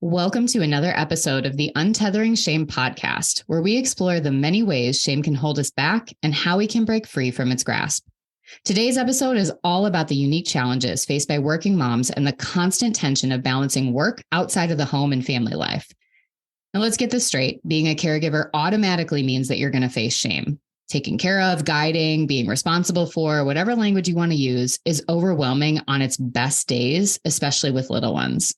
Welcome to another episode of the Untethering Shame podcast, where we explore the many ways shame can hold us back and how we can break free from its grasp. Today's episode is all about the unique challenges faced by working moms and the constant tension of balancing work outside of the home and family life. Now, let's get this straight. Being a caregiver automatically means that you're going to face shame. Taking care of, guiding, being responsible for, whatever language you want to use is overwhelming on its best days, especially with little ones.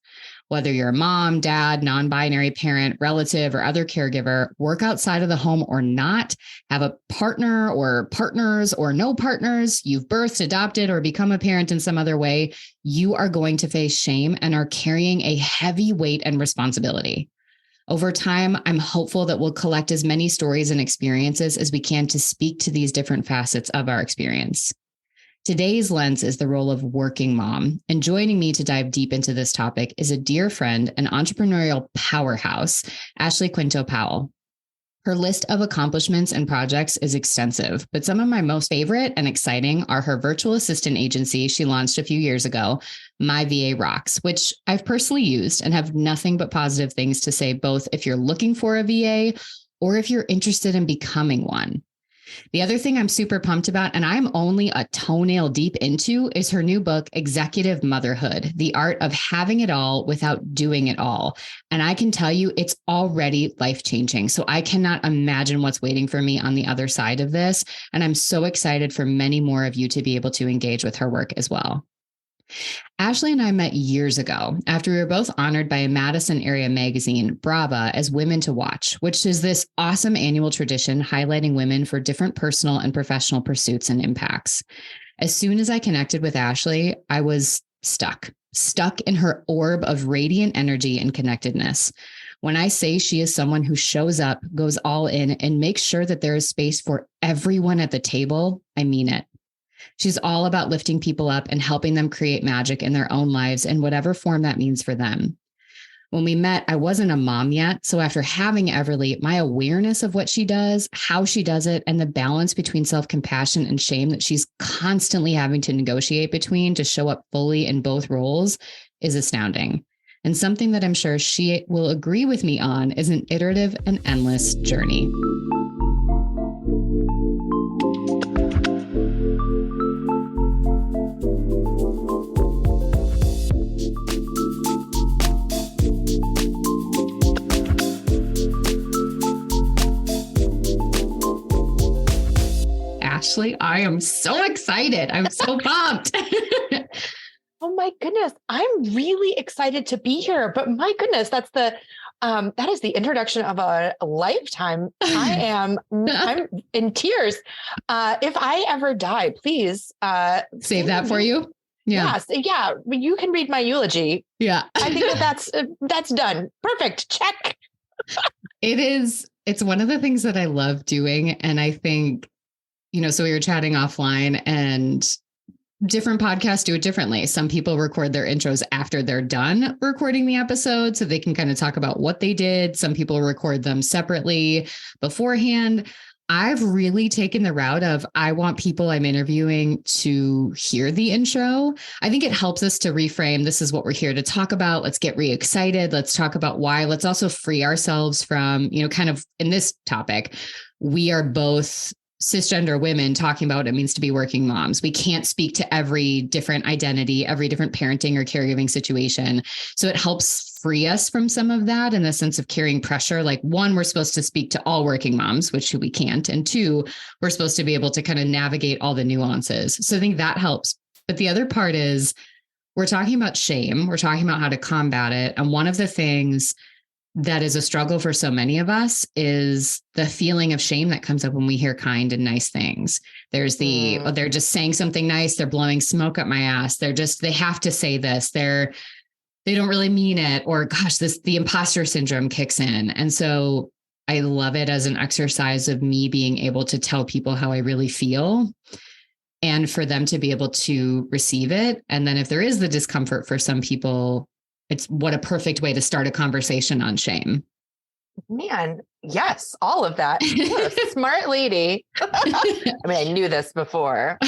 Whether you're a mom, dad, non-binary parent, relative, or other caregiver, work outside of the home or not, have a partner or partners or no partners, you've birthed, adopted, or become a parent in some other way, you are going to face shame and are carrying a heavy weight and responsibility. Over time, I'm hopeful that we'll collect as many stories and experiences as we can to speak to these different facets of our experience. Today's lens is the role of working mom, and joining me to dive deep into this topic is a dear friend and entrepreneurial powerhouse, Ashley Quinto Powell. Her list of accomplishments and projects is extensive, but some of my most favorite and exciting are her virtual assistant agency she launched a few years ago, myVA Rocks, which I've personally used and have nothing but positive things to say, both if you're looking for a VA or if you're interested in becoming one. The other thing I'm super pumped about, and I'm only a toenail deep into, is her new book, Executive Motherhood, The Art of Having It All Without Doing It All. And I can tell you it's already life-changing. So I cannot imagine what's waiting for me on the other side of this. And I'm so excited for many more of you to be able to engage with her work as well. Ashley and I met years ago after we were both honored by a Madison area magazine, Brava, as Women to Watch, which is this awesome annual tradition highlighting women for different personal and professional pursuits and impacts. As soon as I connected with Ashley, I was stuck in her orb of radiant energy and connectedness. When I say she is someone who shows up, goes all in, and makes sure that there is space for everyone at the table, I mean it. She's all about lifting people up and helping them create magic in their own lives in whatever form that means for them. When we met, I wasn't a mom yet. So after having Everly, my awareness of what she does, how she does it, and the balance between self-compassion and shame that she's constantly having to negotiate between to show up fully in both roles is astounding. And something that I'm sure she will agree with me on is an iterative and endless journey. Ashley, I am so excited. I'm so pumped. Oh my goodness. I'm really excited to be here, but my goodness, that is the introduction of a lifetime. I'm in tears. If I ever die, please, save that for you. Yeah. Yes. Yeah. You can read my eulogy. Yeah. I think that's done. Perfect. Check. It's one of the things that I love doing. And I think, so we were chatting offline, and different podcasts do it differently. Some people record their intros after they're done recording the episode so they can kind of talk about what they did. Some people record them separately beforehand. I've really taken the route of I want people I'm interviewing to hear the intro. I think it helps us to reframe. This is what we're here to talk about. Let's get re-excited. Let's talk about why. Let's also free ourselves from, kind of in this topic, we are both cisgender women talking about what it means to be working moms. We can't speak to every different identity, every different parenting or caregiving situation. So it helps free us from some of that in the sense of carrying pressure. Like, one, we're supposed to speak to all working moms, which we can't. And two, we're supposed to be able to kind of navigate all the nuances. So I think that helps. But the other part is we're talking about shame. We're talking about how to combat it. And one of the things that is a struggle for so many of us is the feeling of shame that comes up when we hear kind and nice things. There's they're just saying something nice. They're blowing smoke up my ass. They have to say this. They don't really mean it, or gosh, the imposter syndrome kicks in. And so I love it as an exercise of me being able to tell people how I really feel and for them to be able to receive it. And then if there is the discomfort for some people, it's what a perfect way to start a conversation on shame. Man, yes, all of that. You're a smart lady. I mean, I knew this before.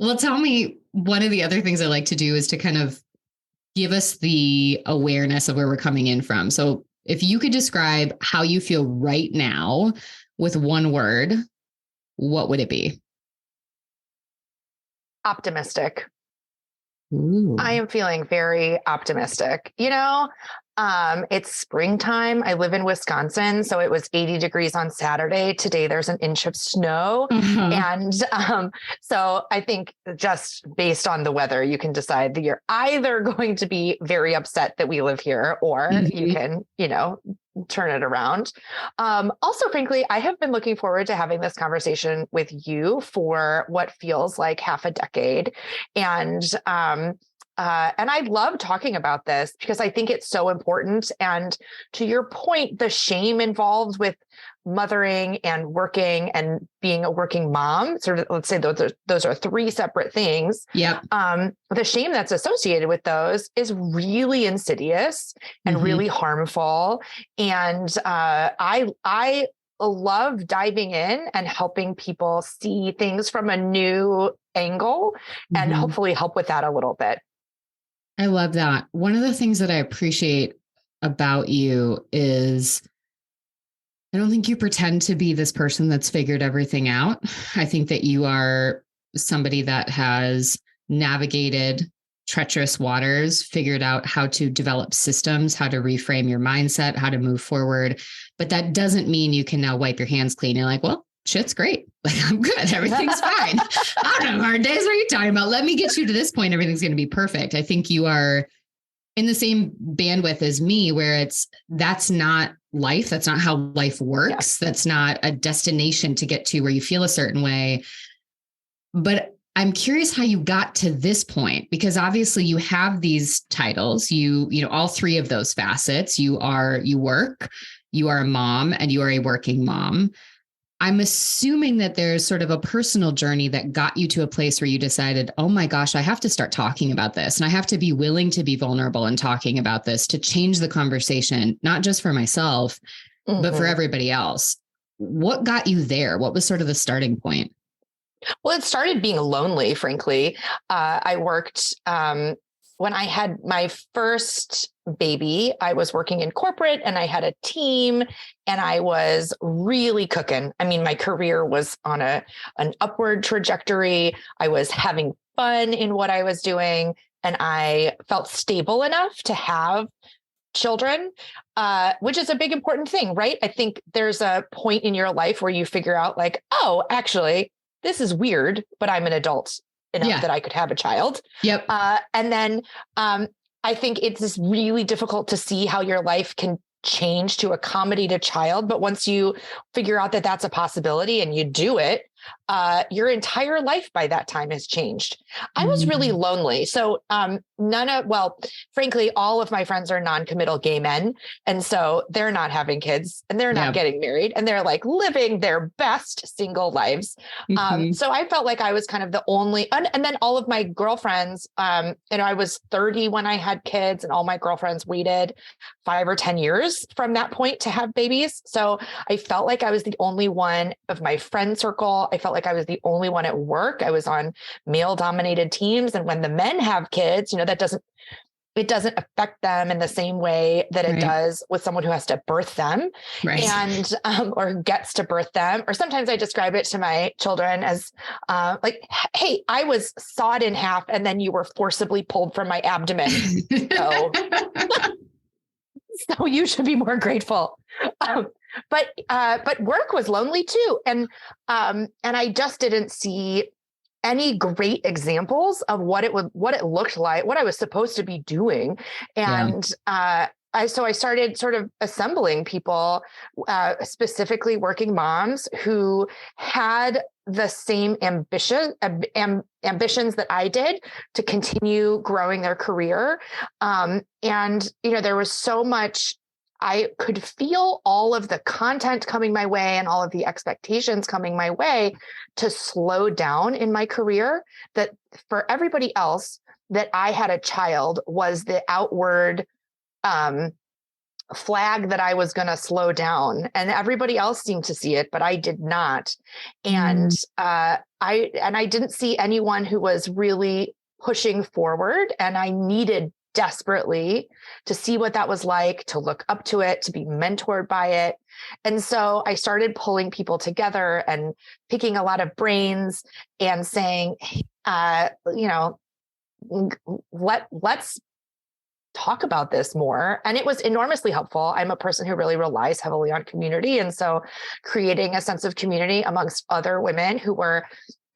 Well, tell me, one of the other things I like to do is to kind of give us the awareness of where we're coming in from. So if you could describe how you feel right now with one word, what would it be? Optimistic. Ooh. I am feeling very optimistic. It's springtime. I live in Wisconsin, so it was 80 degrees on Saturday. Today, there's an inch of snow. And so I think just based on the weather, you can decide that you're either going to be very upset that we live here, or you can, turn it around. Also, frankly, I have been looking forward to having this conversation with you for what feels like half a decade. And I love talking about this because I think it's so important. And to your point, the shame involved with mothering and working and being a working mom, sort of, let's say those are three separate things. Yep. The shame that's associated with those is really insidious and really harmful. And I love diving in and helping people see things from a new angle and hopefully help with that a little bit. I love that. One of the things that I appreciate about you is I don't think you pretend to be this person that's figured everything out. I think that you are somebody that has navigated treacherous waters, figured out how to develop systems, how to reframe your mindset, how to move forward. But that doesn't mean you can now wipe your hands clean. You're like, well, shit's great. Like, I'm good. Everything's fine. I don't have hard days. What are you talking about? Let me get you to this point. Everything's going to be perfect. I think you are in the same bandwidth as me, where that's not life. That's not how life works. Yeah. That's not a destination to get to where you feel a certain way. But I'm curious how you got to this point, because obviously you have these titles, you know, all three of those facets. You work, you are a mom, and you are a working mom. I'm assuming that there's sort of a personal journey that got you to a place where you decided, oh my gosh, I have to start talking about this. And I have to be willing to be vulnerable in talking about this to change the conversation, not just for myself, but for everybody else. What got you there? What was sort of the starting point? Well, it started being lonely, frankly. I worked when I had my first baby. I was working in corporate and I had a team and I was really cooking. I mean, my career was on an upward trajectory. I was having fun in what I was doing and I felt stable enough to have children, which is a big important thing, right? I think there's a point in your life where you figure out like, oh, actually, this is weird, but I'm an adult enough that I could have a child. Yep. And then I think it's just really difficult to see how your life can change to accommodate a child. But once you figure out that that's a possibility and you do it, your entire life by that time has changed. I was really lonely. So frankly, all of my friends are non-committal gay men. And so they're not having kids and they're not getting married and they're like living their best single lives. So I felt like I was kind of the only, and then all of my girlfriends, I was 30 when I had kids and all my girlfriends waited 5 or 10 years from that point to have babies. So I felt like I was the only one of my friend circle. I felt like I was the only one at work. I was on male dominated teams. And when the men have kids, it doesn't affect them in the same way that it does with someone who has to birth them and, or gets to birth them. Or sometimes I describe it to my children as like, hey, I was sawed in half and then you were forcibly pulled from my abdomen. So you should be more grateful. But work was lonely too. And I just didn't see any great examples of what it looked like, what I was supposed to be doing. And so I started sort of assembling people, specifically working moms who had the same ambitions that I did to continue growing their career. There was so much, I could feel all of the content coming my way and all of the expectations coming my way to slow down in my career, that for everybody else, that I had a child was the outward flag that I was going to slow down, and everybody else seemed to see it, but I did not. And I didn't see anyone who was really pushing forward, and I needed desperately to see what that was like, to look up to it, to be mentored by it. And so I started pulling people together and picking a lot of brains and saying, let's talk about this more. And it was enormously helpful. I'm a person who really relies heavily on community. And so creating a sense of community amongst other women who were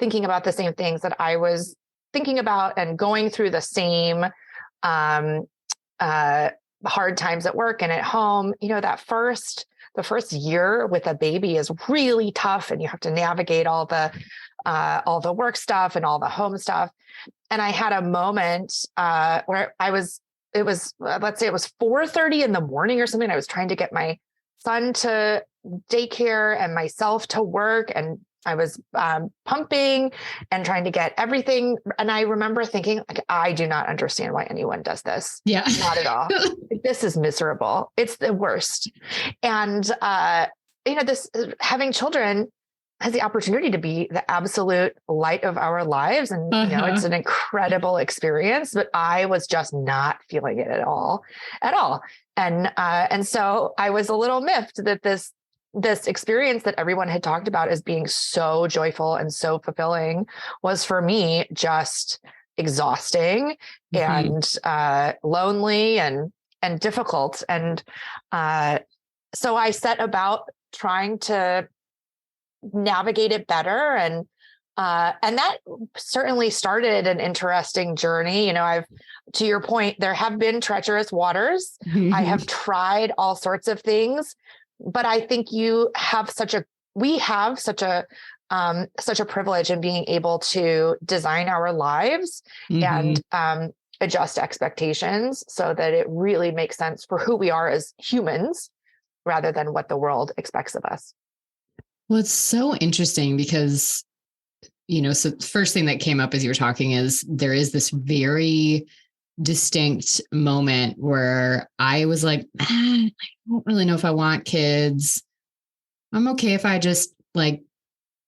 thinking about the same things that I was thinking about and going through the same hard times at work and at home. The first year with a baby is really tough, and you have to navigate all the work stuff and all the home stuff. And I had a moment where let's say it was 4:30 in the morning or something. I was trying to get my son to daycare and myself to work, and I was pumping and trying to get everything. And I remember thinking, like, I do not understand why anyone does this. Yeah, not at all. This is miserable. It's the worst. And this having children has the opportunity to be the absolute light of our lives. And, it's an incredible experience, but I was just not feeling it at all. And so I was a little miffed that this experience that everyone had talked about as being so joyful and so fulfilling was for me just exhausting and lonely and difficult. And so I set about trying to navigate it better. And that certainly started an interesting journey. To your point, there have been treacherous waters. I have tried all sorts of things, but I think we have such a privilege in being able to design our lives and adjust expectations so that it really makes sense for who we are as humans rather than what the world expects of us. Well, it's so interesting because, so the first thing that came up as you were talking is there is this very distinct moment where I was like, I don't really know if I want kids. I'm okay if I just I'm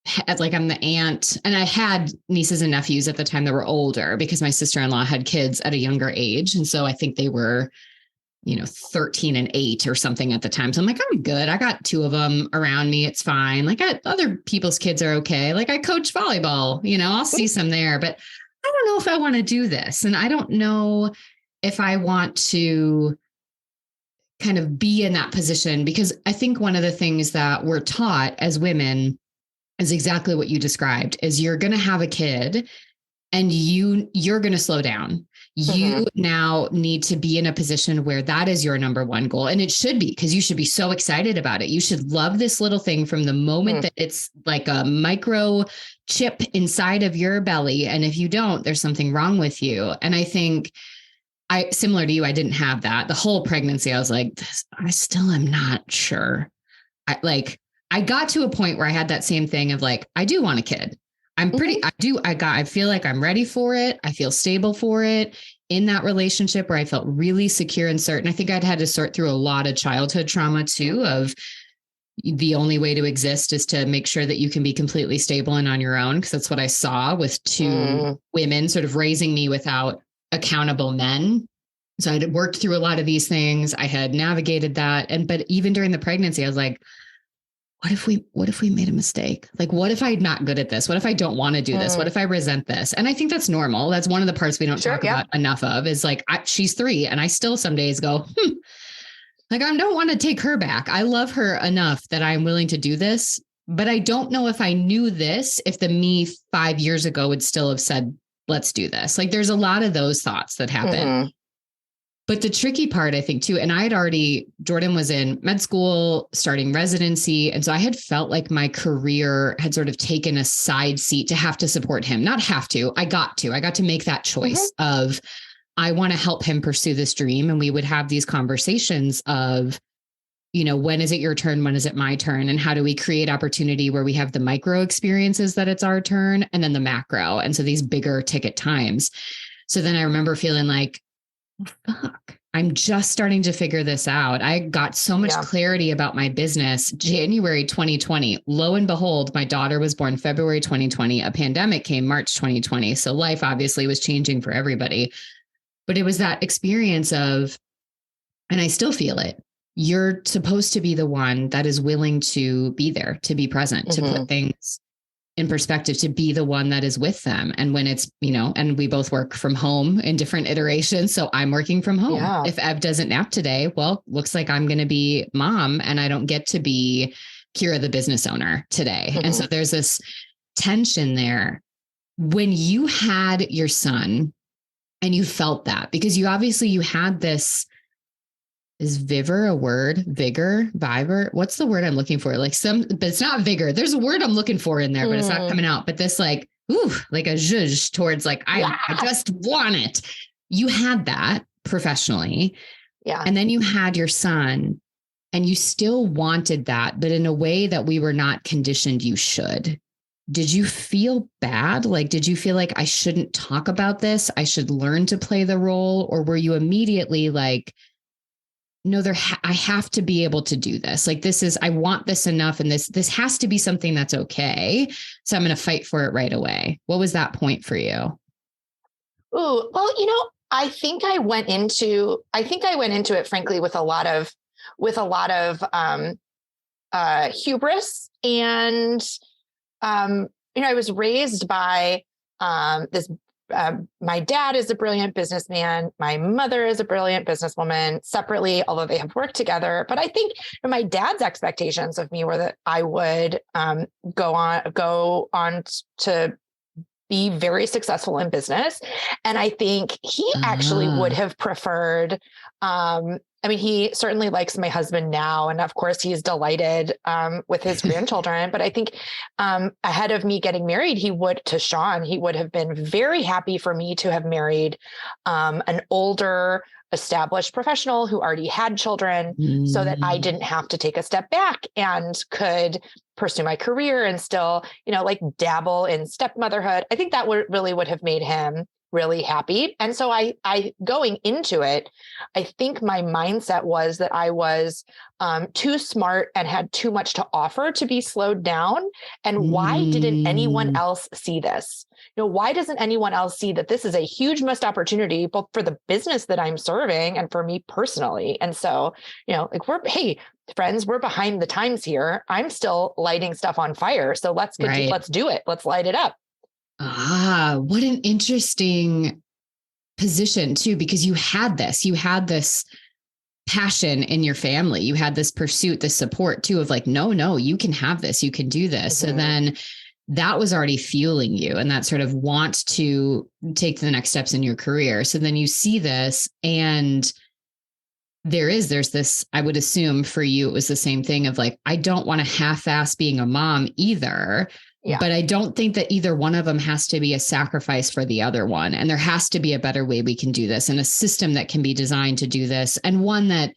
the aunt. And I had nieces and nephews at the time that were older because my sister-in-law had kids at a younger age. And so I think they were 13 and 8 or something at the time. So I'm like, I'm good. I got 2 of them around me. It's fine. Other people's kids are okay. I coach volleyball, I'll see some there, but I don't know if I want to do this. And I don't know if I want to kind of be in that position, because I think one of the things that we're taught as women is exactly what you described, is you're going to have a kid and you're going to slow down. You now need to be in a position where that is your number one goal. And it should be, because you should be so excited about it. You should love this little thing from the moment that it's like a micro chip inside of your belly. And if you don't, there's something wrong with you. And I think similar to you, I didn't have that. The whole pregnancy, I was like, I still am not sure. I got to a point where I had that same thing of I do want a kid. I feel like I'm ready for it. I feel stable for it in that relationship where I felt really secure and certain. I think I'd had to sort through a lot of childhood trauma too, of the only way to exist is to make sure that you can be completely stable and on your own. Cause that's what I saw with 2 women sort of raising me without accountable men. So I had worked through a lot of these things. I had navigated that. But even during the pregnancy, I was like, what if we made a mistake? What if I'm not good at this? What if I don't want to do this? What if I resent this? And I think that's normal. That's one of the parts we don't talk about enough of is she's 3 and I still some days go, I don't want to take her back. I love her enough that I'm willing to do this, but I don't know if I knew this, if the me 5 years ago would still have said, let's do this. There's a lot of those thoughts that happen. But the tricky part, I think, too, and Jordan was in med school, starting residency. And so I had felt like my career had sort of taken a side seat to have to support him. Not have to, I got to make that choice of, I want to help him pursue this dream. And we would have these conversations of, when is it your turn? When is it my turn? And how do we create opportunity where we have the micro experiences that it's our turn and then the macro. And so these bigger ticket times. So then I remember feeling like, fuck, I'm just starting to figure this out. I got so much clarity about my business. January 2020, lo and behold, my daughter was born February 2020. A pandemic came March 2020. So life obviously was changing for everybody. But it was that experience of, and I still feel it, you're supposed to be the one that is willing to be there, to be present, to put things in perspective, to be the one that is with them. And when it's, and we both work from home in different iterations. So I'm working from home. Yeah. If Ev doesn't nap today, well, looks like I'm going to be mom and I don't get to be Kira, the business owner today. And so there's this tension there. When you had your son and you felt that, because you had this, is vigor a word? Vigor? What's the word I'm looking for? But it's not vigor. There's a word I'm looking for in there, but it's not coming out. But this like a zhuzh towards I just want it. You had that professionally. Yeah. And then you had your son and you still wanted that, but in a way that we were not conditioned you should. Did you feel bad? Did you feel like I shouldn't talk about this? I should learn to play the role? Or were you immediately like, no, I have to be able to do this. I want this enough. And this has to be something that's okay. So I'm going to fight for it right away. What was that point for you? Ooh, well, I think I went into it, frankly, with a lot of hubris. And, I was raised by this. My dad is a brilliant businessman. My mother is a brilliant businesswoman separately, although they have worked together. But I think my dad's expectations of me were that I would go on to be very successful in business. And I think he actually would have preferred, he certainly likes my husband now. And of course he's delighted with his grandchildren, but I think ahead of me getting married, he would have been very happy for me to have married an older, established professional who already had children so that I didn't have to take a step back and could pursue my career and still, dabble in stepmotherhood. I think that would have made him really happy. And so I going into it, I think my mindset was that I was too smart and had too much to offer to be slowed down. And why didn't anyone else see this? Why doesn't anyone else see that this is a huge missed opportunity, both for the business that I'm serving and for me personally? And so, hey, friends, we're behind the times here. I'm still lighting stuff on fire. So let's do it. Let's light it up. What an interesting position too, because you had this passion in your family. You had this pursuit, this support too, of no, you can have this, you can do this. So then that was already fueling you and that sort of want to take the next steps in your career. So then you see this and there's this, I would assume for you, it was the same thing of I don't want to half-ass being a mom either. Yeah. But I don't think that either one of them has to be a sacrifice for the other one. And there has to be a better way we can do this and a system that can be designed to do this. And one that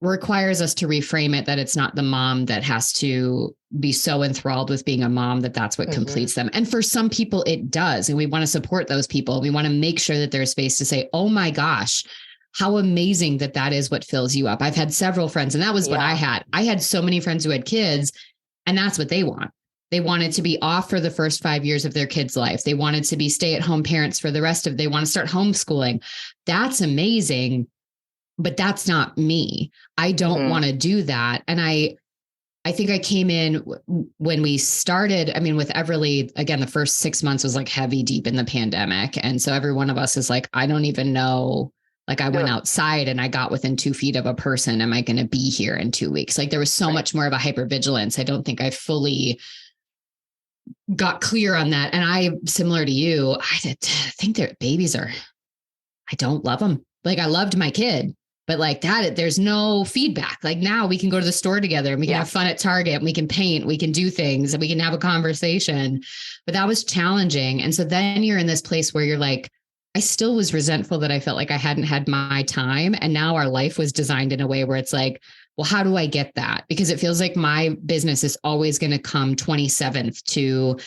requires us to reframe it, that it's not the mom that has to be so enthralled with being a mom that's what completes them. And for some people it does. And we want to support those people. We want to make sure that there's space to say, oh my gosh, how amazing that is what fills you up. I've had several friends, and that was what I had. I had so many friends who had kids, and that's what they want. They wanted to be off for the first 5 years of their kids' life. They wanted to be stay-at-home parents for the rest of, they want to start homeschooling. That's amazing, but that's not me. I don't want to do that. And I think I came in when we started, with Everly, again, the first 6 months was heavy deep in the pandemic. And so every one of us is I don't even know, I went outside and I got within 2 feet of a person. Am I going to be here in 2 weeks? There was so much more of a hypervigilance. I don't think I fully got clear on that. And I, similar to you, I think their babies I don't love them. I loved my kid, but that, there's no feedback. Now we can go to the store together and we can have fun at Target and we can paint, we can do things and we can have a conversation, but that was challenging. And so then you're in this place where you're I still was resentful that I felt like I hadn't had my time. And now our life was designed in a way where it's well, how do I get that? Because it feels like my business is always going to come 27th to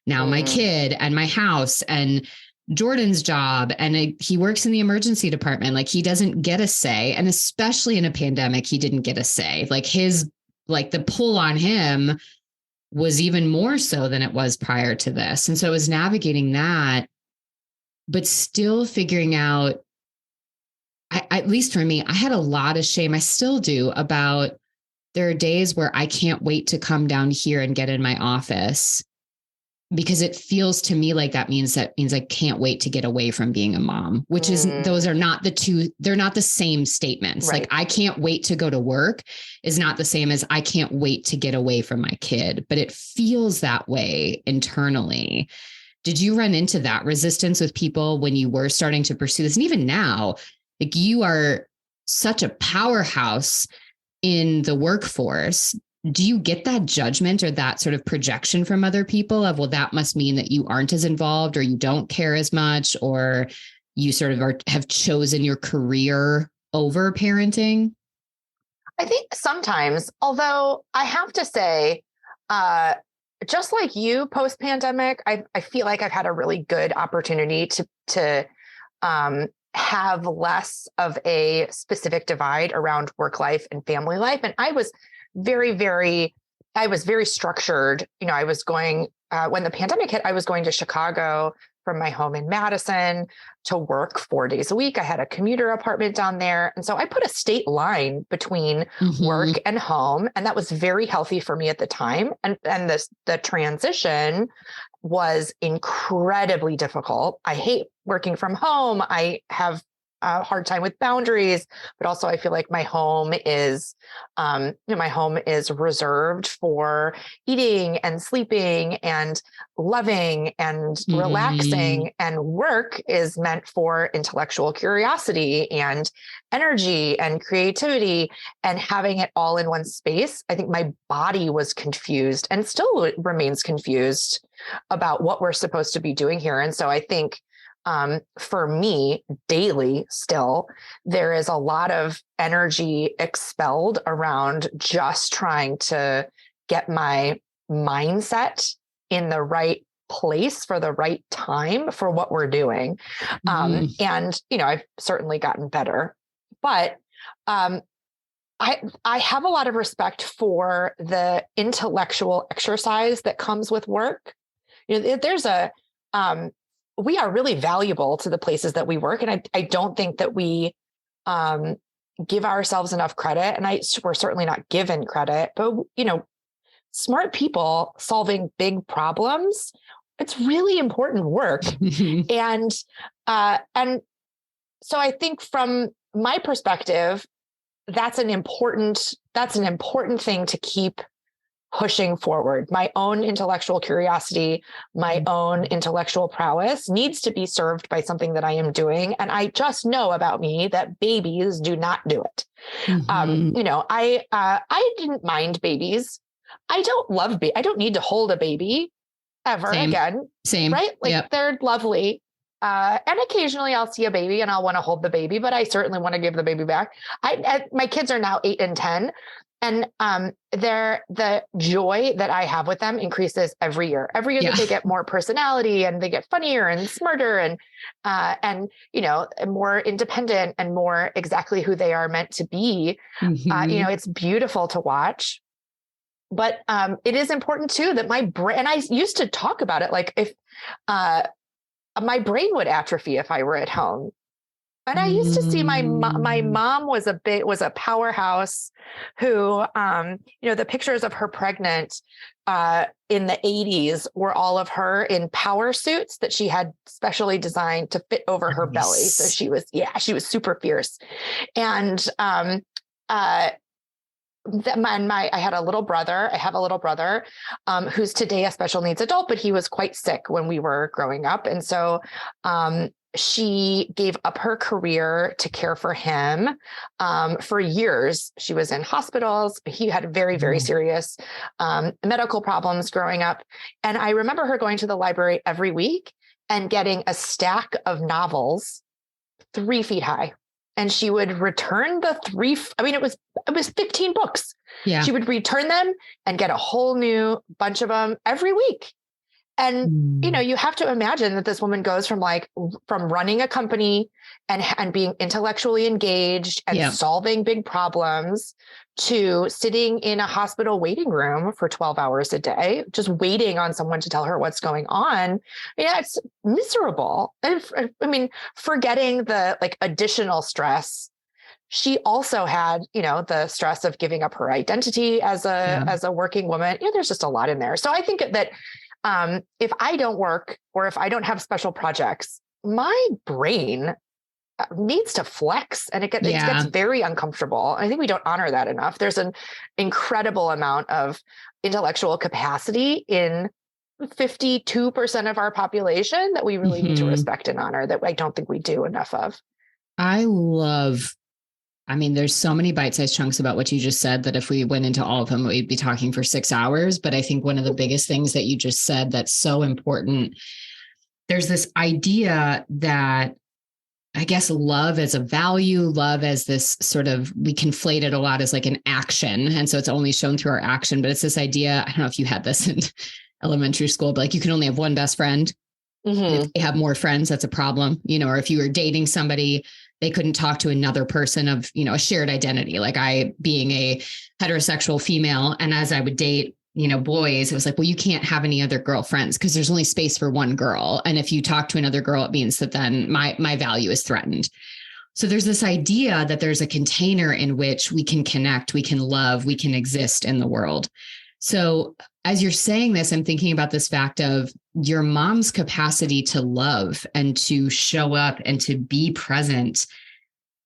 now my kid and my house and Jordan's job. And he works in the emergency department. He doesn't get a say. And especially in a pandemic, he didn't get a say. The pull on him was even more so than it was prior to this. And so I was navigating that, but still figuring out at least for me, I had a lot of shame. I still do about there are days where I can't wait to come down here and get in my office because it feels to me like that means I can't wait to get away from being a mom, which those are not they're not the same statements. Right. Like I can't wait to go to work is not the same as I can't wait to get away from my kid, but it feels that way internally. Did you run into that resistance with people when you were starting to pursue this? And even now, like you are such a powerhouse in the workforce. Do you get that judgment or that sort of projection from other people of, well, that must mean that you aren't as involved or you don't care as much, or you sort of have chosen your career over parenting? I think sometimes, although I have to say, just like you post-pandemic, I feel like I've had a really good opportunity to have less of a specific divide around work life and family life. And I was very structured. I was going, when the pandemic hit, I was going to Chicago from my home in Madison to work 4 days a week. I had a commuter apartment down there. And so I put a state line between work and home. And that was very healthy for me at the time. And the transition was incredibly difficult. I hate working from home. I have a hard time with boundaries, but also I feel like my home is reserved for eating and sleeping and loving and relaxing, and work is meant for intellectual curiosity and energy and creativity, and having it all in one space. I think my body was confused and still remains confused about what we're supposed to be doing here. And so I think for me daily still, there is a lot of energy expelled around just trying to get my mindset in the right place for the right time for what we're doing. And, I've certainly gotten better, but I have a lot of respect for the intellectual exercise that comes with work. There's we are really valuable to the places that we work. And I don't think that we give ourselves enough credit. And we're certainly not given credit, but smart people solving big problems, it's really important work. And so I think from my perspective, that's an important thing to keep pushing forward. My own intellectual curiosity, my own intellectual prowess needs to be served by something that I am doing. And I just know about me that babies do not do it. I didn't mind babies. I don't need to hold a baby ever again. Same. Right? Like they're lovely. And occasionally I'll see a baby and I'll want to hold the baby, but I certainly want to give the baby back. My kids are now 8 and 10. And the joy that I have with them increases every year. Every year that they get more personality and they get funnier and smarter and more independent and more exactly who they are meant to be. It's beautiful to watch. But it is important too that my brain, and I used to talk about it, like if my brain would atrophy if I were at home. And I used to see my mom was a powerhouse who, the pictures of her pregnant in the 80s were all of her in power suits that she had specially designed to fit over her belly. So she was super fierce. And I have a little brother who's today a special needs adult, but he was quite sick when we were growing up. And so she gave up her career to care for him for years. She was in hospitals. He had very, very serious medical problems growing up. And I remember her going to the library every week and getting a stack of novels 3 feet high. And she would return it was 15 books. Yeah. She would return them and get a whole new bunch of them every week. And, you have to imagine that this woman goes from running a company and being intellectually engaged and solving big problems to sitting in a hospital waiting room for 12 hours a day, just waiting on someone to tell her what's going on. Yeah, it's miserable. And forgetting the additional stress. She also had, the stress of giving up her identity as a working woman. There's just a lot in there. So I think that if I don't work or if I don't have special projects, my brain needs to flex and it gets very uncomfortable. I think we don't honor that enough. There's an incredible amount of intellectual capacity in 52% of our population that we really need to respect and honor, that I don't think we do enough of. There's so many bite-sized chunks about what you just said that if we went into all of them, we'd be talking for 6 hours. But I think one of the biggest things that you just said that's so important, there's this idea that I guess love as a value, love as this sort of, we conflate it a lot as an action. And so it's only shown through our action, but it's this idea, I don't know if you had this in elementary school, but you can only have one best friend. If they have more friends, that's a problem, or if you were dating somebody, they couldn't talk to another person of, a shared identity. Like I being a heterosexual female. And as I would date, boys, it was well, you can't have any other girlfriends because there's only space for one girl. And if you talk to another girl, it means that then my value is threatened. So there's this idea that there's a container in which we can connect, we can love, we can exist in the world. So as you're saying this, I'm thinking about this fact of your mom's capacity to love and to show up and to be present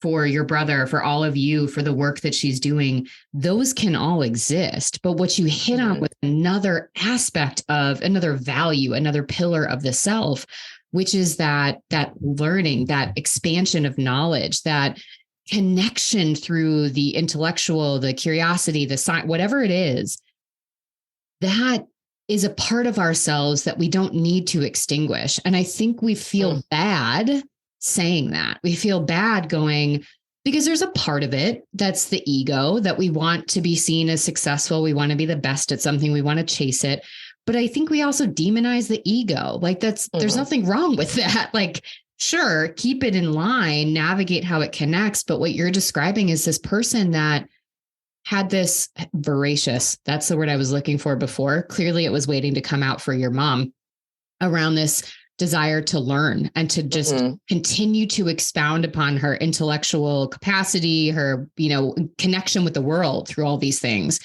for your brother, for all of you, for the work that she's doing. Those can all exist. But what you hit on with another aspect of another value, another pillar of the self, which is that learning, that expansion of knowledge, that connection through the intellectual, the curiosity, the science, whatever it is, that is a part of ourselves that we don't need to extinguish. And I think we feel bad saying that. We feel bad because there's a part of it that's the ego, that we want to be seen as successful. We want to be the best at something. We want to chase it. But I think we also demonize the ego. There's nothing wrong with that. Sure, keep it in line, navigate how it connects. But what you're describing is this person that had this voracious, that's the word I was looking for before. Clearly it was waiting to come out for your mom around this desire to learn and to just continue to expound upon her intellectual capacity, her, connection with the world through all these things.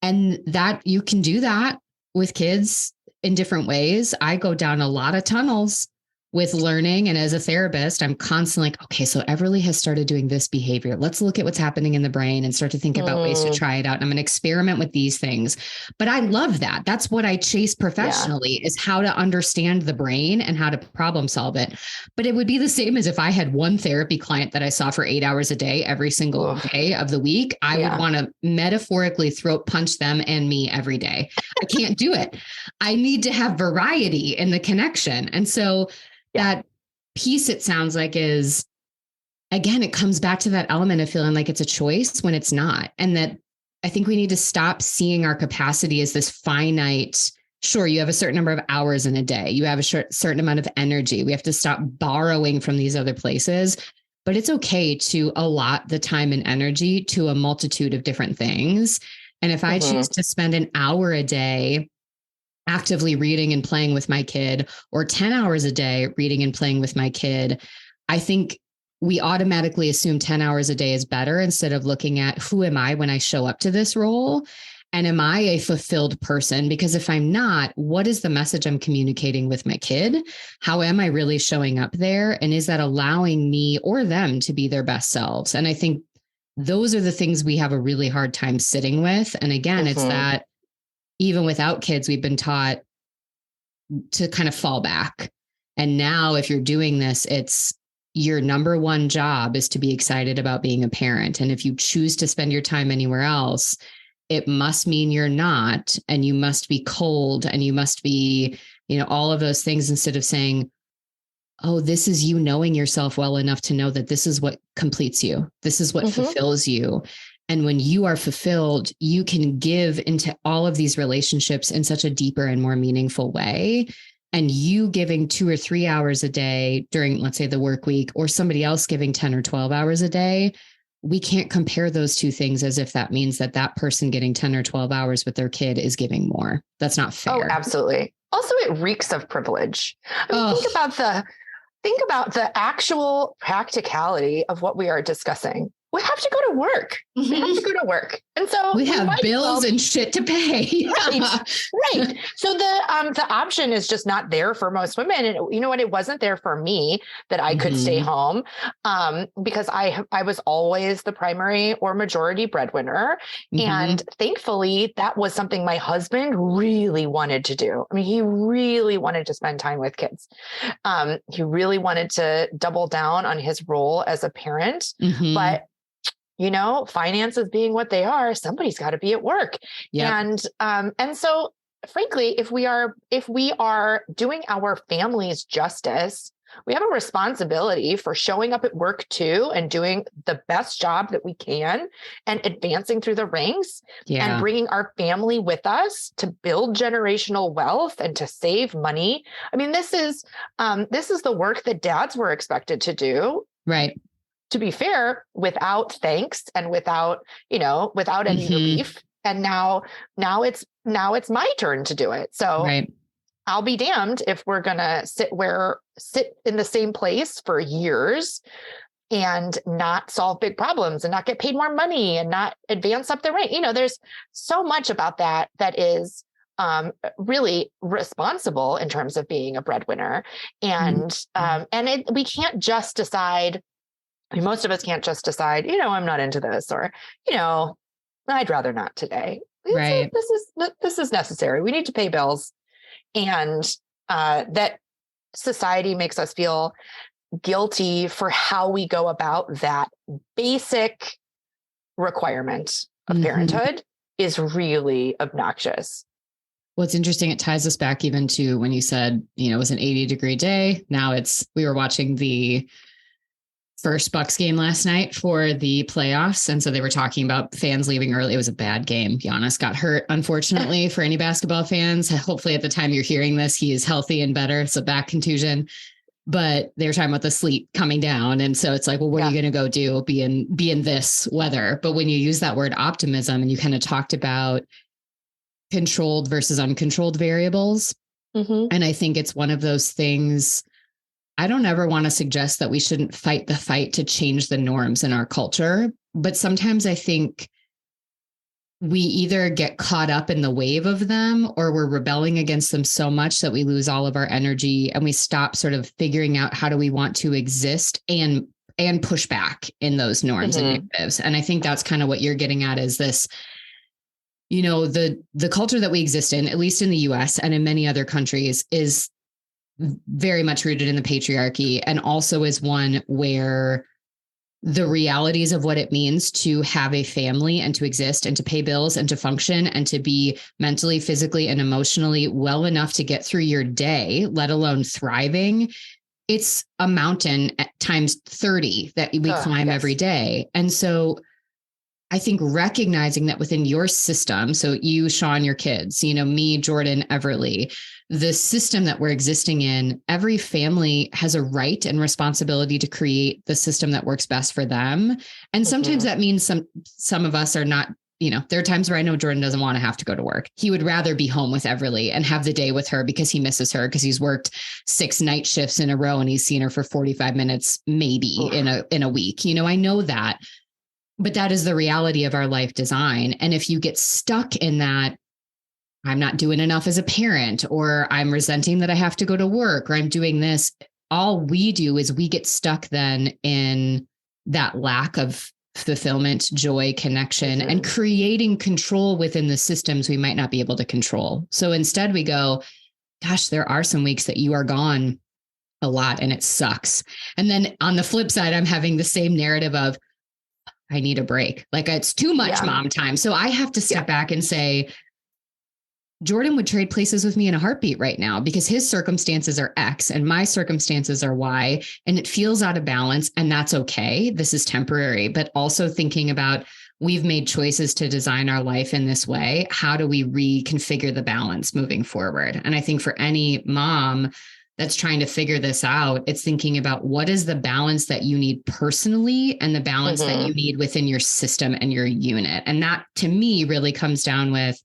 And that you can do that with kids in different ways. I go down a lot of tunnels with learning. And as a therapist, I'm constantly okay, so Everly has started doing this behavior. Let's look at what's happening in the brain and start to think about ways to try it out. And I'm going to experiment with these things. But I love that. That's what I chase professionally is how to understand the brain and how to problem solve it. But it would be the same as if I had one therapy client that I saw for 8 hours a day, every single day of the week. I would want to metaphorically throat punch them and me every day. I can't do it. I need to have variety in the connection. And so that piece, it sounds like, is, again, it comes back to that element of feeling like it's a choice when it's not. And that I think we need to stop seeing our capacity as this finite. Sure, you have a certain number of hours in a day. You have a certain amount of energy. We have to stop borrowing from these other places. But it's okay to allot the time and energy to a multitude of different things. And if I choose to spend an hour a day actively reading and playing with my kid, or 10 hours a day reading and playing with my kid, I think we automatically assume 10 hours a day is better instead of looking at who am I when I show up to this role? And am I a fulfilled person? Because if I'm not, what is the message I'm communicating with my kid? How am I really showing up there? And is that allowing me or them to be their best selves? And I think those are the things we have a really hard time sitting with. And again, it's that even without kids, we've been taught to kind of fall back. And now if you're doing this, it's your number one job is to be excited about being a parent. And if you choose to spend your time anywhere else, it must mean you're not, and you must be cold, and you must be, all of those things, instead of saying, oh, this is you knowing yourself well enough to know that this is what completes you. This is what fulfills you. And when you are fulfilled, you can give into all of these relationships in such a deeper and more meaningful way. And you giving 2 or 3 hours a day during, let's say, the work week, or somebody else giving 10 or 12 hours a day, we can't compare those two things as if that means that that person getting 10 or 12 hours with their kid is giving more. That's not fair. Oh, absolutely. Also, it reeks of privilege. I mean, think about the actual practicality of what we are discussing. We have to go to work. We have to go to work. And so we have bills and shit to pay. Right. So the option is just not there for most women. And you know what? It wasn't there for me that I could stay home because I was always the primary or majority breadwinner. And thankfully, that was something my husband really wanted to do. I mean, he really wanted to spend time with kids. He really wanted to double down on his role as a parent, but you know, finances being what they are, somebody's got to be at work. Yep. And so frankly, if we are doing our families justice, we have a responsibility for showing up at work too and doing the best job that we can and advancing through the ranks and bringing our family with us to build generational wealth and to save money. I mean, this is the work that dads were expected to do. Right. To be fair, without thanks and without any relief. And now it's my turn to do it. So I'll be damned if we're going to sit in the same place for years and not solve big problems and not get paid more money and not advance up the rank. You know, there's so much about that is really responsible in terms of being a breadwinner. And we can't just decide. I mean, most of us can't just decide, you know, I'm not into this, or, you know, I'd rather not today. Right. This is necessary. We need to pay bills, and that society makes us feel guilty for how we go about that basic requirement of parenthood is really obnoxious. Well, it's interesting. It ties us back even to when you said, you know, it was an 80-degree day. Now we were watching the first Bucks game last night for the playoffs. And so they were talking about fans leaving early. It was a bad game. Giannis got hurt, unfortunately, for any basketball fans. Hopefully at the time you're hearing this, he is healthy and better. It's a back contusion, but they were talking about the sleet coming down. And so it's like, well, what are you going to go do? Be in this weather. But when you use that word optimism, and you kind of talked about controlled versus uncontrolled variables. And I think it's one of those things. I don't ever want to suggest that we shouldn't fight the fight to change the norms in our culture. But sometimes I think we either get caught up in the wave of them, or we're rebelling against them so much that we lose all of our energy and we stop sort of figuring out how do we want to exist and push back in those norms and narratives. And I think that's kind of what you're getting at, is this, you know, the culture that we exist in, at least in the US and in many other countries, is very much rooted in the patriarchy, and also is one where the realities of what it means to have a family and to exist and to pay bills and to function and to be mentally, physically, and emotionally well enough to get through your day, let alone thriving. It's a mountain at times 30 that we climb every day. And so I think recognizing that within your system, so you, Sean, your kids, you know, me, Jordan, Everly, the system that we're existing in, every family has a right and responsibility to create the system that works best for them. And sometimes that means some of us are not, you know, there are times where I know Jordan doesn't want to have to go to work. He would rather be home with Everly and have the day with her because he misses her, because he's worked 6 night shifts in a row and he's seen her for 45 minutes, maybe in a week. You know, I know that. But that is the reality of our life design. And if you get stuck in that, I'm not doing enough as a parent, or I'm resenting that I have to go to work, or I'm doing this, all we do is we get stuck then in that lack of fulfillment, joy, connection, and creating control within the systems we might not be able to control. So instead we go, gosh, there are some weeks that you are gone a lot and it sucks. And then on the flip side, I'm having the same narrative of, I need a break. Like, it's too much mom time. So I have to step back and say, Jordan would trade places with me in a heartbeat right now because his circumstances are X and my circumstances are Y, and it feels out of balance, and that's okay. This is temporary, but also thinking about, we've made choices to design our life in this way. How do we reconfigure the balance moving forward? And I think for any mom that's trying to figure this out, it's thinking about what is the balance that you need personally and the balance that you need within your system and your unit. And that to me really comes down with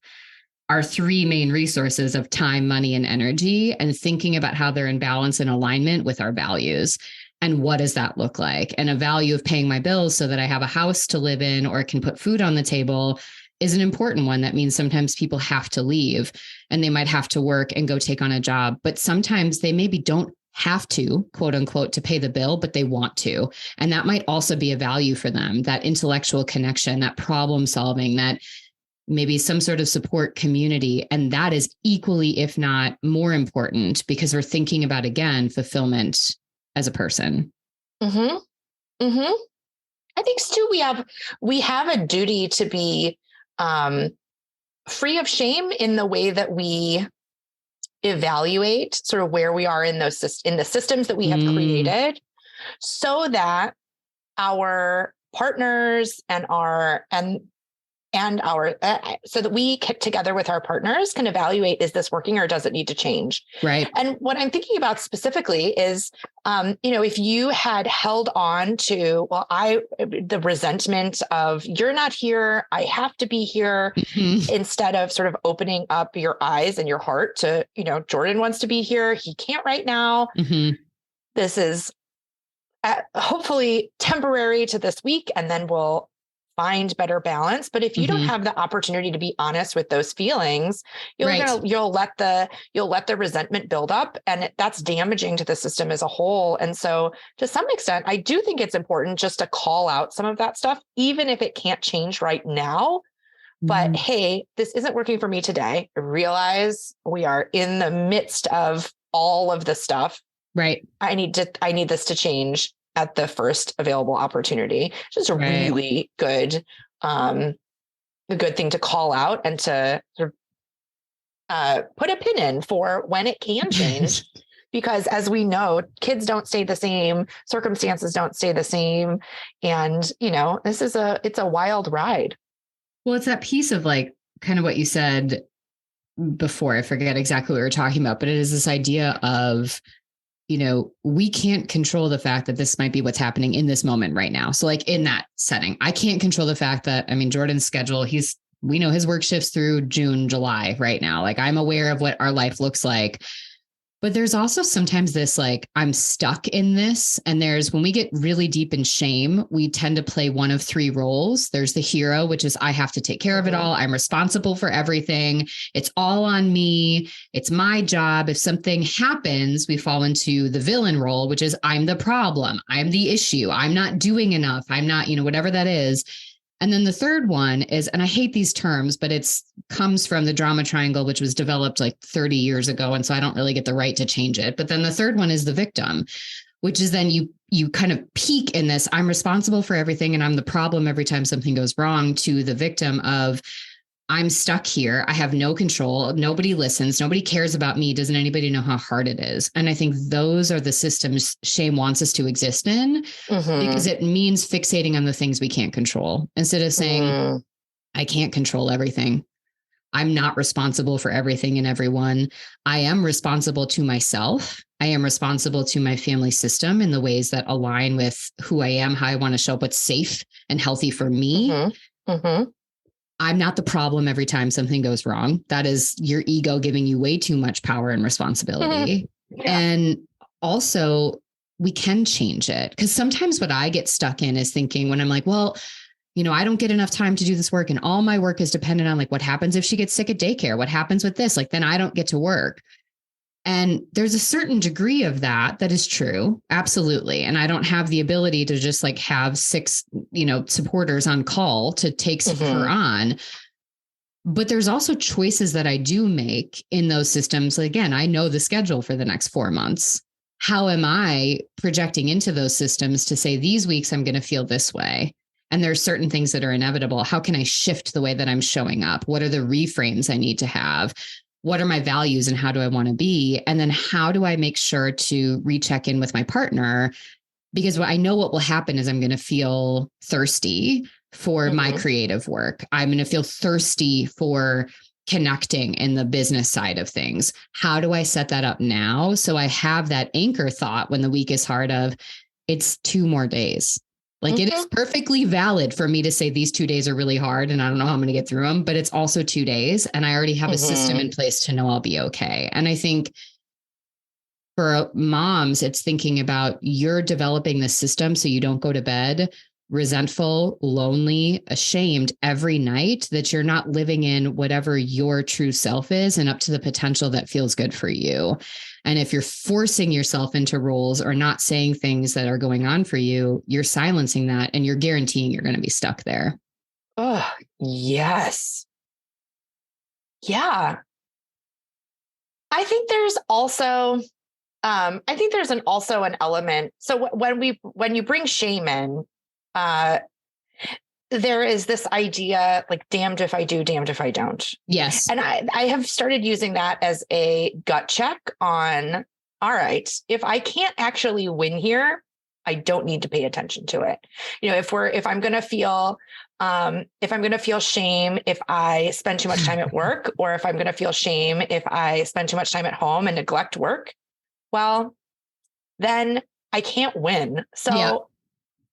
our three main resources of time, money, and energy, and thinking about how they're in balance and alignment with our values. And what does that look like? And a value of paying my bills so that I have a house to live in or can put food on the table is an important one. That means sometimes people have to leave and they might have to work and go take on a job, but sometimes they maybe don't have to, quote unquote, to pay the bill, but they want to. And that might also be a value for them, that intellectual connection, that problem solving, that maybe some sort of support community. And that is equally, if not more important, because we're thinking about, again, fulfillment as a person. I think, Stu, we have a duty to be free of shame in the way that we evaluate sort of where we are in the systems that we have created, so that our partners so that we get together with our partners can evaluate, is this working or does it need to change? Right. And what I'm thinking about specifically is, if you had held on to, the resentment of you're not here, I have to be here, instead of sort of opening up your eyes and your heart to, Jordan wants to be here. He can't right now. This is hopefully temporary to this week, and then we'll find better balance. But if you don't have the opportunity to be honest with those feelings, you'll let the resentment build up, and that's damaging to the system as a whole. And so to some extent, I do think it's important just to call out some of that stuff, even if it can't change right now. But hey, this isn't working for me today. I realize we are in the midst of all of this stuff. Right. I need this to change at the first available opportunity. Just a really good, a good thing to call out and to sort of put a pin in for when it can change. Because as we know, kids don't stay the same, circumstances don't stay the same. And, it's a wild ride. Well, it's that piece of like kind of what you said before. I forget exactly what we were talking about, but it is this idea of, we can't control the fact that this might be what's happening in this moment right now. So like in that setting, I can't control the fact that, Jordan's schedule, we know his work shifts through June, July right now. Like I'm aware of what our life looks like. But there's also sometimes this, like, I'm stuck in this. And when we get really deep in shame, we tend to play one of three roles. There's the hero, which is I have to take care of it all. I'm responsible for everything. It's all on me. It's my job. If something happens, we fall into the villain role, which is I'm the problem. I'm the issue. I'm not doing enough. I'm not, whatever that is. And then the third one is, and I hate these terms, but comes from the drama triangle, which was developed like 30 years ago. And so I don't really get the right to change it. But then the third one is the victim, which is then you kind of peak in this, I'm responsible for everything and I'm the problem every time something goes wrong, to the victim of I'm stuck here. I have no control. Nobody listens. Nobody cares about me. Doesn't anybody know how hard it is? And I think those are the systems shame wants us to exist in, because it means fixating on the things we can't control instead of saying, I can't control everything. I'm not responsible for everything and everyone. I am responsible to myself. I am responsible to my family system in the ways that align with who I am, how I want to show up, what's safe and healthy for me. I'm not the problem every time something goes wrong. That is your ego giving you way too much power and responsibility. And also, we can change it. Because sometimes what I get stuck in is thinking when I'm like, well, I don't get enough time to do this work and all my work is dependent on like, what happens if she gets sick at daycare? What happens with this? Like, then I don't get to work. And there's a certain degree of that is true. Absolutely. And I don't have the ability to just like have 6, supporters on call to take her on. But there's also choices that I do make in those systems. Again, I know the schedule for the next 4 months. How am I projecting into those systems to say these weeks I'm going to feel this way? And there's certain things that are inevitable. How can I shift the way that I'm showing up? What are the reframes I need to have? What are my values and how do I want to be? And then how do I make sure to recheck in with my partner? Because I know what will happen is I'm going to feel thirsty for my creative work. I'm going to feel thirsty for connecting in the business side of things. How do I set that up now? So I have that anchor thought when the week is hard of it's 2 more days. Like it is perfectly valid for me to say these 2 days are really hard and I don't know how I'm going to get through them, but it's also 2 days and I already have a system in place to know I'll be okay. And I think for moms, it's thinking about you're developing the system so you don't go to bed resentful, lonely, ashamed every night, that you're not living in whatever your true self is and up to the potential that feels good for you. And if you're forcing yourself into roles or not saying things that are going on for you, you're silencing that and you're guaranteeing you're going to be stuck there. Oh, yes. Yeah. I think there's also an element. So when you bring shame in, there is this idea like damned if I do, damned if I don't. Yes. And I have started using that as a gut check on, all right, if I can't actually win here, I don't need to pay attention to it. You know, if I'm going to feel shame if I spend too much time at work, or if I'm going to feel shame if I spend too much time at home and neglect work, well, then I can't win. So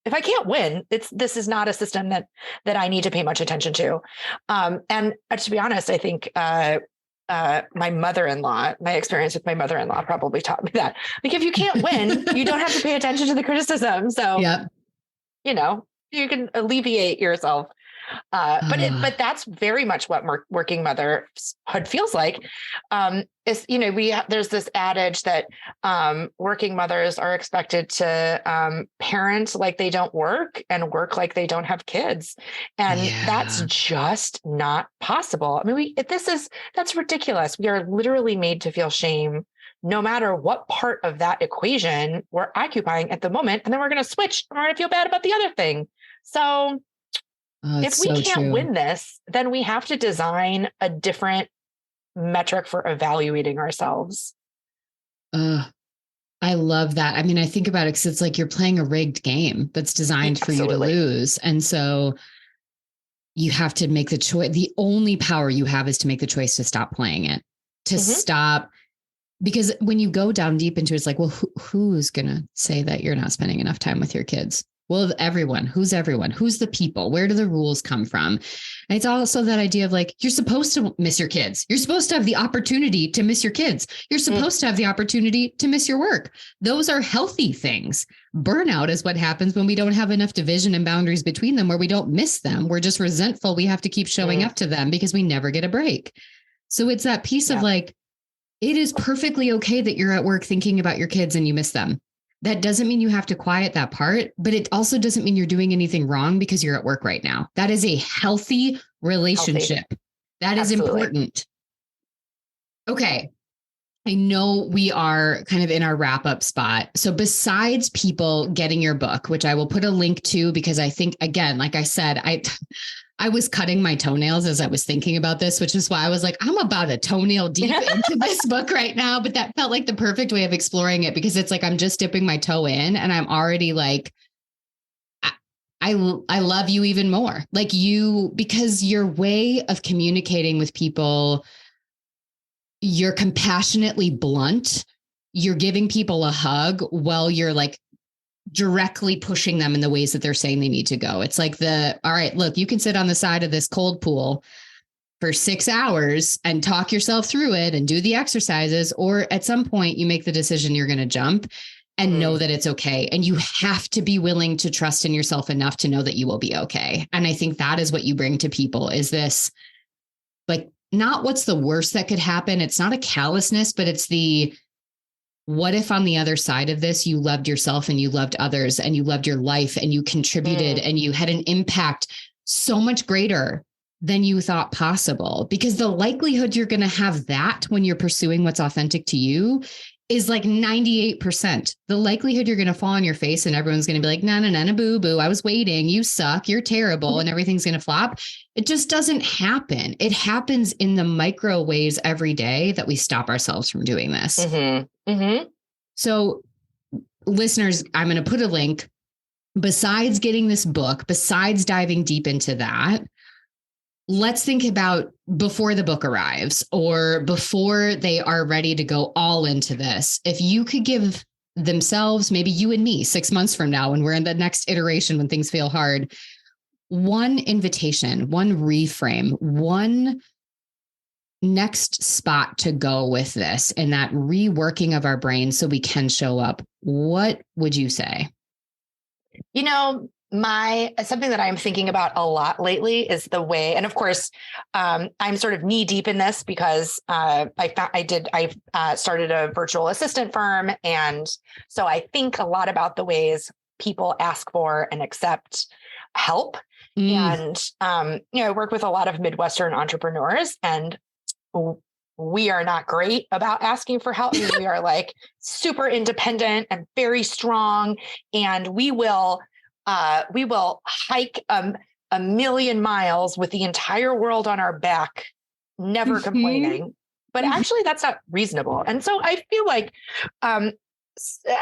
if I can't win, this is not a system that I need to pay much attention to. And to be honest, I think my mother-in-law, my experience with my mother-in-law probably taught me that. Like, if you can't win, you don't have to pay attention to the criticism. So, you know, you can alleviate yourself. But that's very much what working motherhood feels like. Is, you know, there's this adage that working mothers are expected to parent like they don't work and work like they don't have kids, and that's just not possible. I mean, that's ridiculous. We are literally made to feel shame, no matter what part of that equation we're occupying at the moment, and then we're going to switch and we're going to feel bad about the other thing. So. If we can't win this, then we have to design a different metric for evaluating ourselves. I love that. I mean, I think about it because it's like you're playing a rigged game that's designed for you to lose. And so you have to make the choice. The only power you have is to make the choice to stop playing it, to stop. Because when you go down deep into it, it's like, well, who's going to say that you're not spending enough time with your kids? Well, everyone. Who's everyone? Who's the people? Where do the rules come from? And it's also that idea of like, you're supposed to miss your kids. You're supposed to have the opportunity to miss your kids. You're supposed to have the opportunity to miss your work. Those are healthy things. Burnout is what happens when we don't have enough division and boundaries between them, where we don't miss them. We're just resentful. We have to keep showing up to them because we never get a break. So it's that piece of like, it is perfectly okay that you're at work thinking about your kids and you miss them. That doesn't mean you have to quiet that part, but it also doesn't mean you're doing anything wrong because you're at work right now. That is a healthy relationship. That is important. Okay. I know we are kind of in our wrap up spot. So besides people getting your book, which I will put a link to, because I think, again, like I said, I was cutting my toenails as I was thinking about this, which is why I was like, I'm about a toenail deep into this book right now. But that felt like the perfect way of exploring it, because it's like, I'm just dipping my toe in and I'm already like, I love you even more. Like you, because your way of communicating with people, you're compassionately blunt. You're giving people a hug while you're like directly pushing them in the ways that they're saying they need to go. It's like all right, look, you can sit on the side of this cold pool for 6 hours and talk yourself through it and do the exercises. Or at some point you make the decision you're going to jump and know that it's okay. And you have to be willing to trust in yourself enough to know that you will be okay. And I think that is what you bring to people, is this, like, not what's the worst that could happen. It's not a callousness, but it's what if on the other side of this, you loved yourself and you loved others and you loved your life and you contributed and you had an impact so much greater than you thought possible? Because the likelihood you're going to have that when you're pursuing what's authentic to you is like 98%. The likelihood you're going to fall on your face and everyone's going to be like, no, boo boo. I was waiting. You suck. You're terrible. And everything's going to flop. It just doesn't happen. It happens in the micro ways every day that we stop ourselves from doing this. So listeners, I'm going to put a link. besides getting this book, besides diving deep into that, let's think about before the book arrives or before they are ready to go all into this. If you could give themselves, maybe you and me, 6 months from now, when we're in the next iteration, when things feel hard, one invitation, one reframe, one next spot to go with this and that reworking of our brain so we can show up, what would you say? You know, something that I'm thinking about a lot lately is the way, and of course, I'm sort of knee deep in this because I started a virtual assistant firm, and so I think a lot about the ways people ask for and accept help. And I work with a lot of Midwestern entrepreneurs, and we are not great about asking for help. I mean, we are like super independent and very strong, and we will hike a million miles with the entire world on our back, never complaining. But actually, that's not reasonable. And so I feel like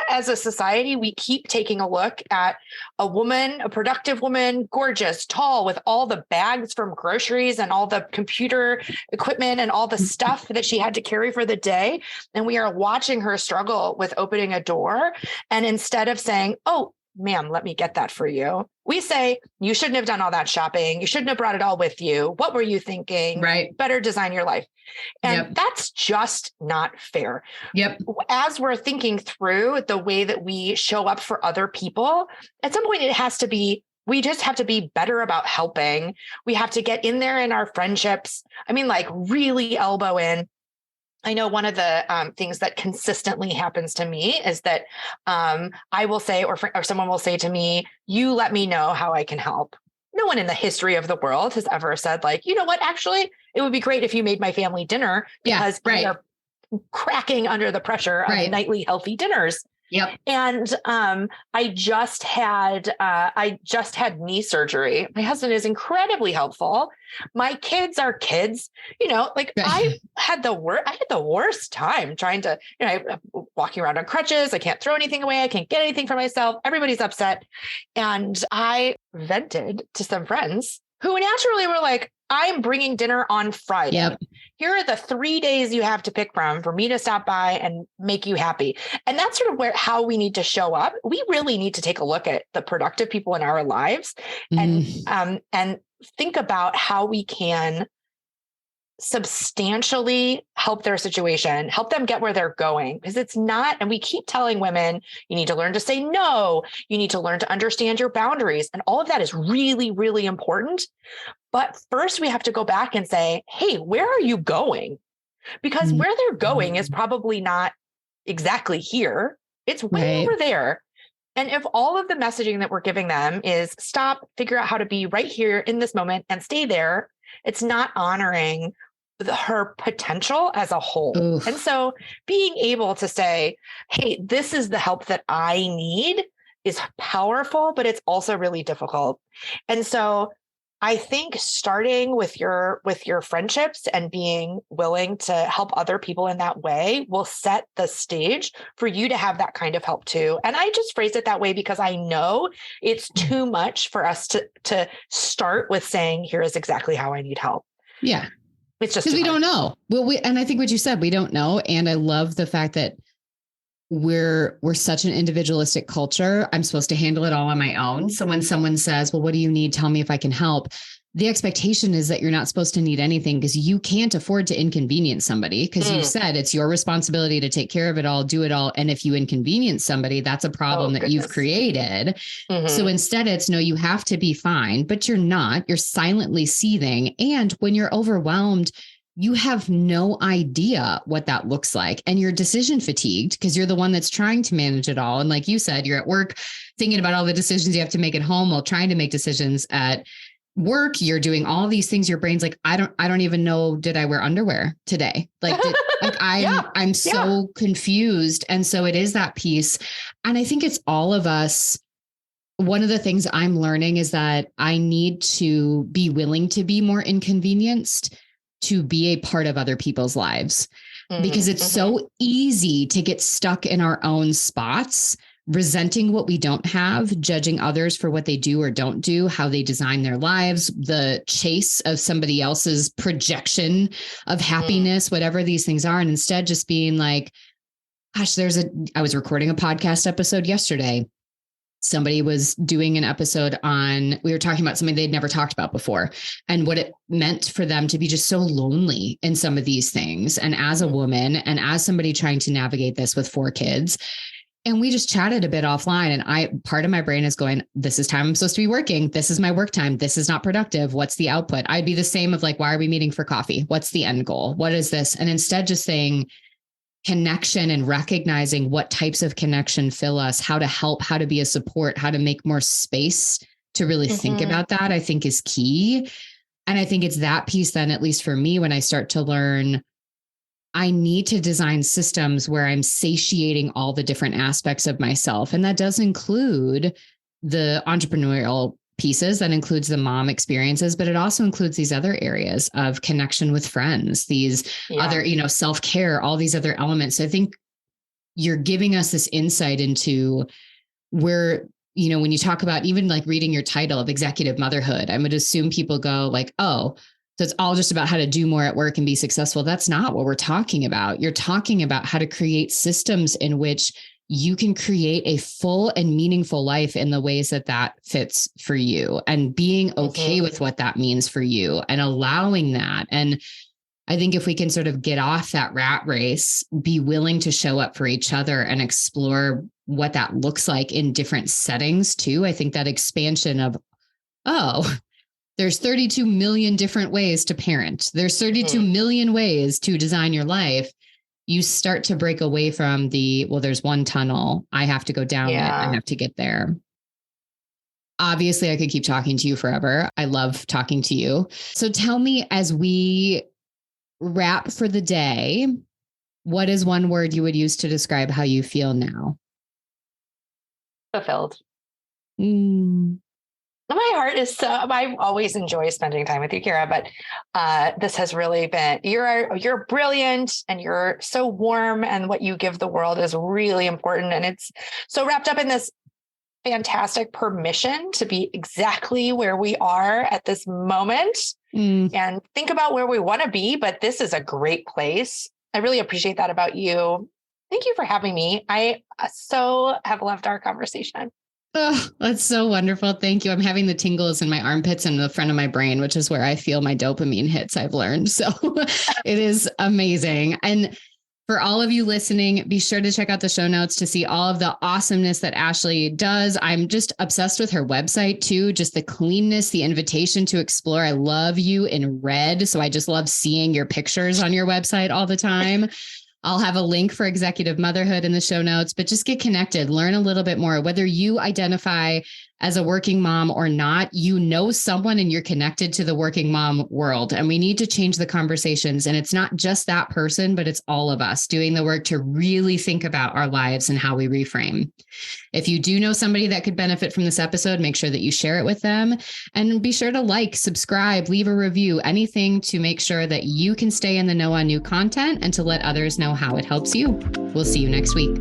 as a society, we keep taking a look at a woman, a productive woman, gorgeous, tall, with all the bags from groceries and all the computer equipment and all the stuff that she had to carry for the day. And we are watching her struggle with opening a door. And instead of saying, oh, ma'am, let me get that for you, we say, you shouldn't have done all that shopping. You shouldn't have brought it all with you. What were you thinking? Right. Better design your life. And that's just not fair. Yep. As we're thinking through the way that we show up for other people, at some point we just have to be better about helping. We have to get in there in our friendships. I mean, like really elbow in. I know one of the things that consistently happens to me is that I will say, or someone will say to me, you let me know how I can help. No one in the history of the world has ever said, like, you know what, actually, it would be great if you made my family dinner, because we are cracking under the pressure of nightly healthy dinners. Yep. And I just had knee surgery. My husband is incredibly helpful. My kids are kids, like I had the worst time trying to, I'm walking around on crutches. I can't throw anything away. I can't get anything for myself. Everybody's upset. And I vented to some friends who naturally were like, I'm bringing dinner on Friday. Yep. Here are the 3 days you have to pick from for me to stop by and make you happy. And that's sort of how we need to show up. We really need to take a look at the productive people in our lives and think about how we can substantially help their situation, help them get where they're going. Because it's not, and we keep telling women, you need to learn to say no, you need to learn to understand your boundaries. And all of that is really, really important. But first we have to go back and say, hey, where are you going? Because where they're going is probably not exactly here. It's way over there. And if all of the messaging that we're giving them is stop, figure out how to be right here in this moment and stay there, it's not honoring her potential as a whole. Oof. And so being able to say, hey, this is the help that I need is powerful, but it's also really difficult. And so I think starting with your friendships and being willing to help other people in that way will set the stage for you to have that kind of help too. And I just phrase it that way because I know it's too much for us to start with saying, here is exactly how I need help. Yeah. It's just because we don't know. Well, and I think what you said, we don't know. And I love the fact that we're such an individualistic culture. I'm supposed to handle it all on my own. So when someone says, well, what do you need? Tell me if I can help. The expectation is that you're not supposed to need anything because you can't afford to inconvenience somebody because you said it's your responsibility to take care of it all, do it all. And if you inconvenience somebody, that's a problem that you've created. So instead it's no, you have to be fine, but you're not. You're silently seething. And when you're overwhelmed, you have no idea what that looks like. And you're decision fatigued because you're the one that's trying to manage it all. And like you said, you're at work thinking about all the decisions you have to make at home while trying to make decisions at work. You're doing all these things. Your brain's like, I don't even know. Did I wear underwear today? I'm so confused. And so it is that piece. And I think it's all of us. One of the things I'm learning is that I need to be willing to be more inconvenienced to be a part of other people's lives, because it's so easy to get stuck in our own spots resenting what we don't have, judging others for what they do or don't do, how they design their lives, the chase of somebody else's projection of happiness, whatever these things are. And instead just being like, gosh, I was recording a podcast episode yesterday. Somebody was doing an episode we were talking about something they'd never talked about before and what it meant for them to be just so lonely in some of these things. And as a woman and as somebody trying to navigate this with 4 kids, and we just chatted a bit offline, and part of my brain is going, this is time I'm supposed to be working. This is my work time. This is not productive. What's the output? I'd be the same of like, why are we meeting for coffee? What's the end goal? What is this? And instead just saying, connection and recognizing what types of connection fill us, how to help, how to be a support, how to make more space to really think about that, I think is key. And I think it's that piece then, at least for me, when I start to learn, I need to design systems where I'm satiating all the different aspects of myself. And that does include the entrepreneurial pieces, that includes the mom experiences, but it also includes these other areas of connection with friends, these other, self-care, all these other elements. So I think you're giving us this insight into where, when you talk about even like reading your title of Executive Motherhood, I would assume people go like, oh, so it's all just about how to do more at work and be successful. That's not what we're talking about. You're talking about how to create systems in which you can create a full and meaningful life in the ways that fits for you, and being okay with what that means for you and allowing that. And I think if we can sort of get off that rat race, be willing to show up for each other and explore what that looks like in different settings too. I think that expansion of, there's 32 million different ways to parent. There's 32 million ways to design your life. You start to break away from there's one tunnel. I have to go down it. I have to get there. Obviously, I could keep talking to you forever. I love talking to you. So tell me, as we wrap for the day, what is one word you would use to describe how you feel now? Fulfilled. My heart is I always enjoy spending time with you, Kira, but this has really been, you're brilliant and you're so warm, and what you give the world is really important. And it's so wrapped up in this fantastic permission to be exactly where we are at this moment and think about where we want to be. But this is a great place. I really appreciate that about you. Thank you for having me. I so have loved our conversation. Oh, that's so wonderful. Thank you. I'm having the tingles in my armpits and the front of my brain, which is where I feel my dopamine hits, I've learned. So it is amazing. And for all of you listening, be sure to check out the show notes to see all of the awesomeness that Ashley does. I'm just obsessed with her website too. Just the cleanness, the invitation to explore. I love you in red. So I just love seeing your pictures on your website all the time. I'll have a link for Executive Motherhood in the show notes, but just get connected, learn a little bit more. Whether you identify as a working mom or not, someone and you're connected to the working mom world. And we need to change the conversations. And it's not just that person, but it's all of us doing the work to really think about our lives and how we reframe. If you do know somebody that could benefit from this episode, make sure that you share it with them, and be sure to like, subscribe, leave a review, anything to make sure that you can stay in the know on new content and to let others know how it helps you. We'll see you next week.